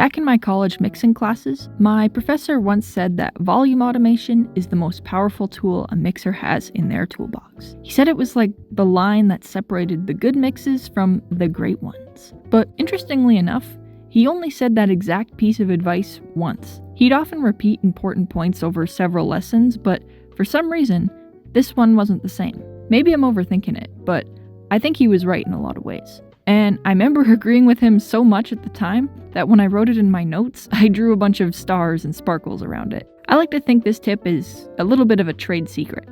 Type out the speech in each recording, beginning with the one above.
Back in my college mixing classes, my professor once said that volume automation is the most powerful tool a mixer has in their toolbox. He said it was like the line that separated the good mixes from the great ones. But interestingly enough, he only said that exact piece of advice once. He'd often repeat important points over several lessons, but for some reason, this one wasn't the same. Maybe I'm overthinking it, but I think he was right in a lot of ways. And I remember agreeing with him so much at the time that when I wrote it in my notes, I drew a bunch of stars and sparkles around it. I like to think this tip is a little bit of a trade secret.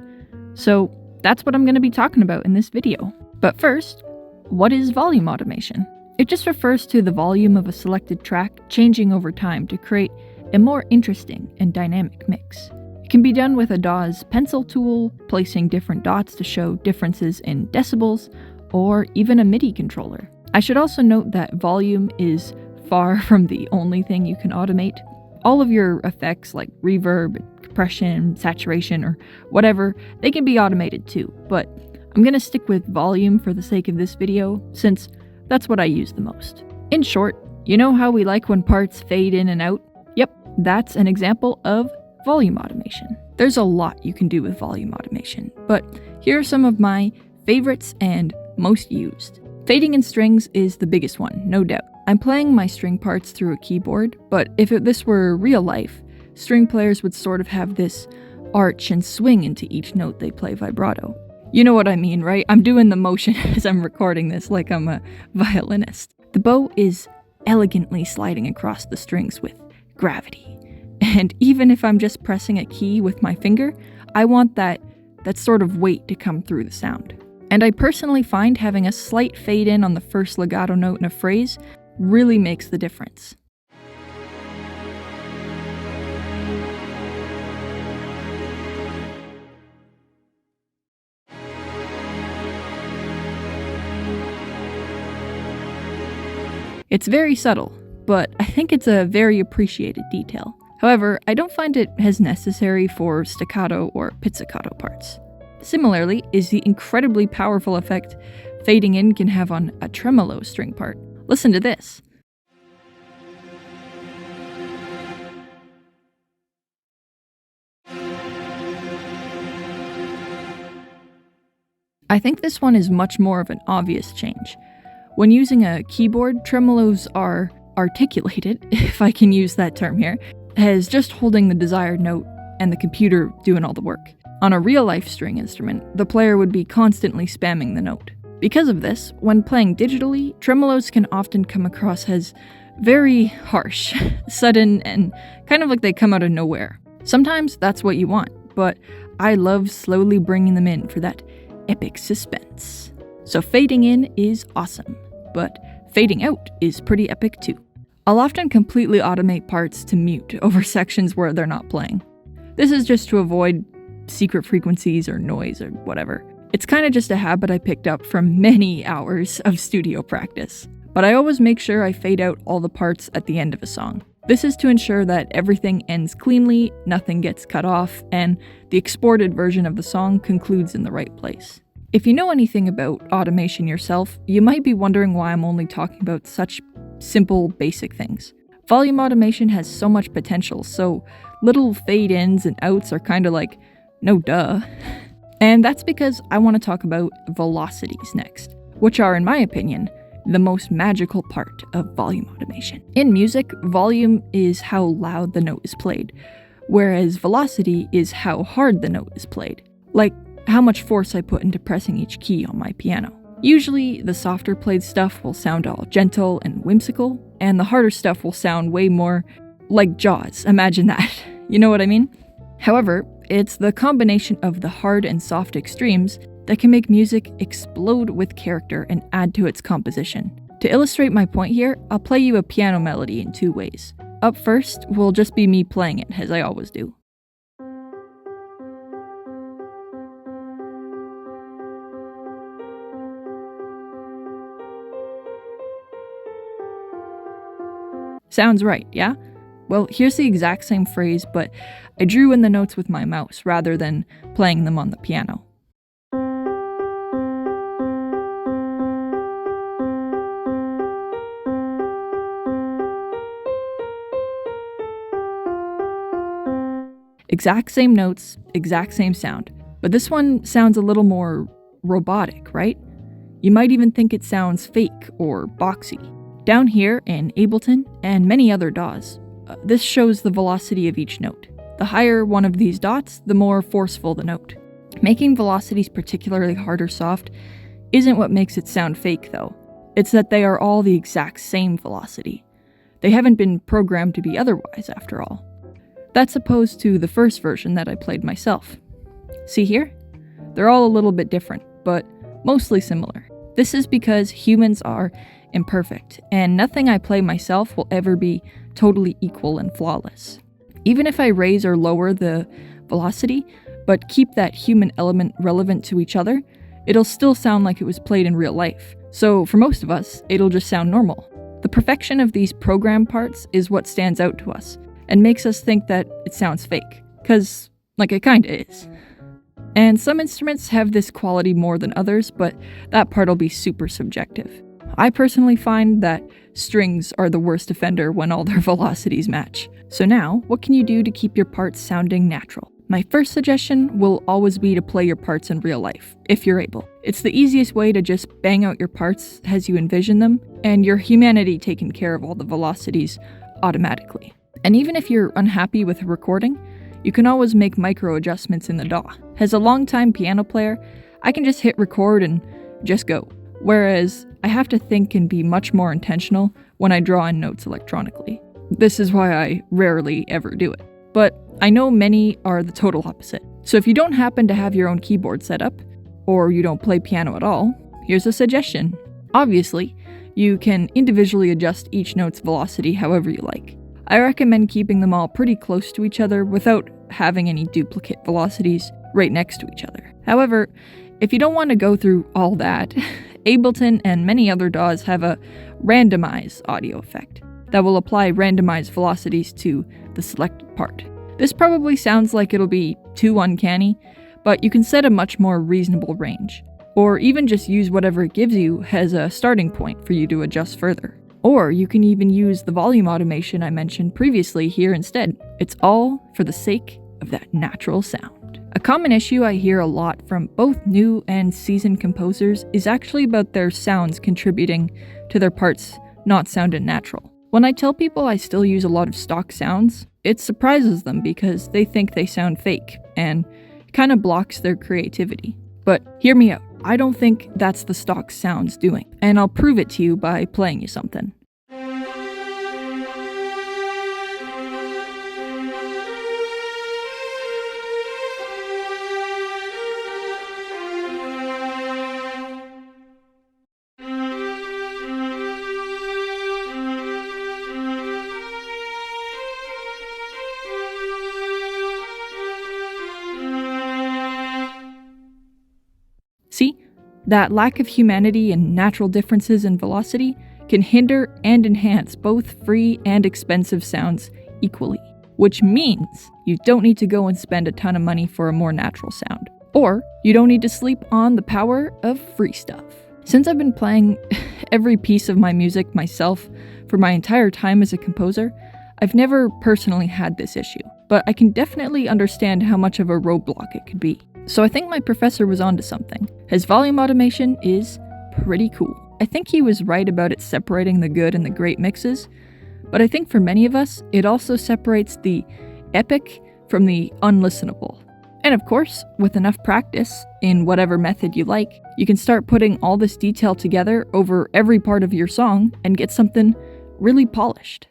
So that's what I'm going to be talking about in this video. But first, what is volume automation? It just refers to the volume of a selected track changing over time to create a more interesting and dynamic mix. It can be done with a DAW's pencil tool, placing different dots to show differences in decibels, or even a MIDI controller. I should also note that volume is far from the only thing you can automate. All of your effects like reverb, compression, saturation, or whatever, they can be automated too, but I'm gonna stick with volume for the sake of this video, since that's what I use the most. In short, you know how we like when parts fade in and out? Yep, that's an example of volume automation. There's a lot you can do with volume automation, but here are some of my favorites and most used. Fading in strings is the biggest one, no doubt. I'm playing my string parts through a keyboard, but if this were real life, string players would sort of have this arch and swing into each note they play vibrato. You know what I mean, right? I'm doing the motion as I'm recording this like I'm a violinist. The bow is elegantly sliding across the strings with gravity. And even if I'm just pressing a key with my finger, I want that sort of weight to come through the sound. And I personally find having a slight fade in on the first legato note in a phrase really makes the difference. It's very subtle, but I think it's a very appreciated detail. However, I don't find it as necessary for staccato or pizzicato parts. Similarly is the incredibly powerful effect fading in can have on a tremolo string part. Listen to this. I think this one is much more of an obvious change. When using a keyboard, tremolos are articulated, if I can use that term here, as just holding the desired note and the computer doing all the work. On a real-life string instrument, the player would be constantly spamming the note. Because of this, when playing digitally, tremolos can often come across as very harsh, sudden, and kind of like they come out of nowhere. Sometimes that's what you want, but I love slowly bringing them in for that epic suspense. So fading in is awesome, but fading out is pretty epic too. I'll often completely automate parts to mute over sections where they're not playing. This is just to avoid secret frequencies or noise or whatever. It's kind of just a habit I picked up from many hours of studio practice. But I always make sure I fade out all the parts at the end of a song. This is to ensure that everything ends cleanly, nothing gets cut off, and the exported version of the song concludes in the right place. If you know anything about automation yourself, you might be wondering why I'm only talking about such simple, basic things. Volume automation has so much potential, so little fade-ins and outs are kind of like, no duh. And that's because I want to talk about velocities next, which are, in my opinion, the most magical part of volume automation. In music, volume is how loud the note is played, whereas velocity is how hard the note is played, like how much force I put into pressing each key on my piano. Usually, the softer played stuff will sound all gentle and whimsical, and the harder stuff will sound way more like Jaws, imagine that. You know what I mean? However, it's the combination of the hard and soft extremes that can make music explode with character and add to its composition. To illustrate my point here, I'll play you a piano melody in two ways. Up first will just be me playing it, as I always do. Sounds right, yeah? Well, here's the exact same phrase, but I drew in the notes with my mouse rather than playing them on the piano. Exact same notes, exact same sound. But this one sounds a little more robotic, right? You might even think it sounds fake or boxy. Down here in Ableton and many other DAWs, this shows the velocity of each note. The higher one of these dots, the more forceful the note. Making velocities particularly hard or soft isn't what makes it sound fake, though. It's that they are all the exact same velocity. They haven't been programmed to be otherwise, after all. That's opposed to the first version that I played myself. See here? They're all a little bit different, but mostly similar. This is because humans are imperfect, and nothing I play myself will ever be totally equal and flawless. Even if I raise or lower the velocity, but keep that human element relevant to each other, it'll still sound like it was played in real life. So for most of us, it'll just sound normal. The perfection of these program parts is what stands out to us, and makes us think that it sounds fake. 'Cause, like, it kinda is. And some instruments have this quality more than others, but that part'll be super subjective. I personally find that strings are the worst offender when all their velocities match. So now, what can you do to keep your parts sounding natural? My first suggestion will always be to play your parts in real life, if you're able. It's the easiest way to just bang out your parts as you envision them, and your humanity taking care of all the velocities automatically. And even if you're unhappy with a recording, you can always make micro adjustments in the DAW. As a longtime piano player, I can just hit record and just go. Whereas I have to think and be much more intentional when I draw in notes electronically. This is why I rarely ever do it. But I know many are the total opposite. So if you don't happen to have your own keyboard set up, or you don't play piano at all, here's a suggestion. Obviously, you can individually adjust each note's velocity however you like. I recommend keeping them all pretty close to each other without having any duplicate velocities right next to each other. However, if you don't want to go through all that, Ableton and many other DAWs have a randomize audio effect that will apply randomized velocities to the selected part. This probably sounds like it'll be too uncanny, but you can set a much more reasonable range, or even just use whatever it gives you as a starting point for you to adjust further. Or you can even use the volume automation I mentioned previously here instead. It's all for the sake of that natural sound. A common issue I hear a lot from both new and seasoned composers is actually about their sounds contributing to their parts not sounding natural. When I tell people I still use a lot of stock sounds, it surprises them because they think they sound fake and kind of blocks their creativity. But hear me out. I don't think that's the stock sounds doing, and I'll prove it to you by playing you something. See? That lack of humanity and natural differences in velocity can hinder and enhance both free and expensive sounds equally, which means you don't need to go and spend a ton of money for a more natural sound, or you don't need to sleep on the power of free stuff. Since I've been playing every piece of my music myself for my entire time as a composer, I've never personally had this issue, but I can definitely understand how much of a roadblock it could be. So I think my professor was onto something. His volume automation is pretty cool. I think he was right about it separating the good and the great mixes, but I think for many of us, it also separates the epic from the unlistenable. And of course, with enough practice, in whatever method you like, you can start putting all this detail together over every part of your song and get something really polished.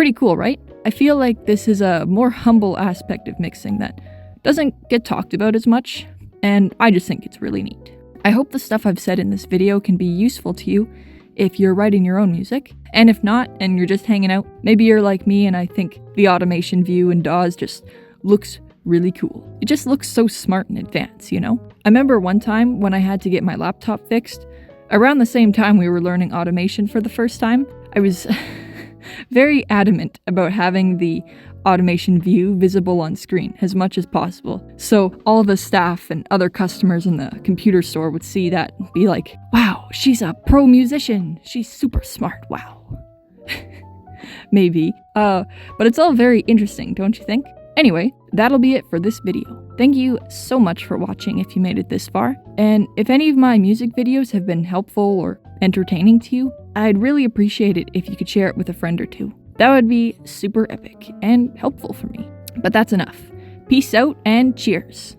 Pretty cool, right? I feel like this is a more humble aspect of mixing that doesn't get talked about as much, and I just think it's really neat. I hope the stuff I've said in this video can be useful to you if you're writing your own music, and if not, and you're just hanging out, maybe you're like me and I think the automation view in DAWs just looks really cool. It just looks so smart in advance, you know? I remember one time when I had to get my laptop fixed, around the same time we were learning automation for the first time, I was very adamant about having the automation view visible on screen as much as possible. So all the staff and other customers in the computer store would see that and be like, wow, she's a pro musician. She's super smart. Wow. Maybe. But it's all very interesting, don't you think? Anyway, that'll be it for this video. Thank you so much for watching if you made it this far. And if any of my music videos have been helpful or entertaining to you, I'd really appreciate it if you could share it with a friend or two. That would be super epic and helpful for me. But that's enough. Peace out and cheers.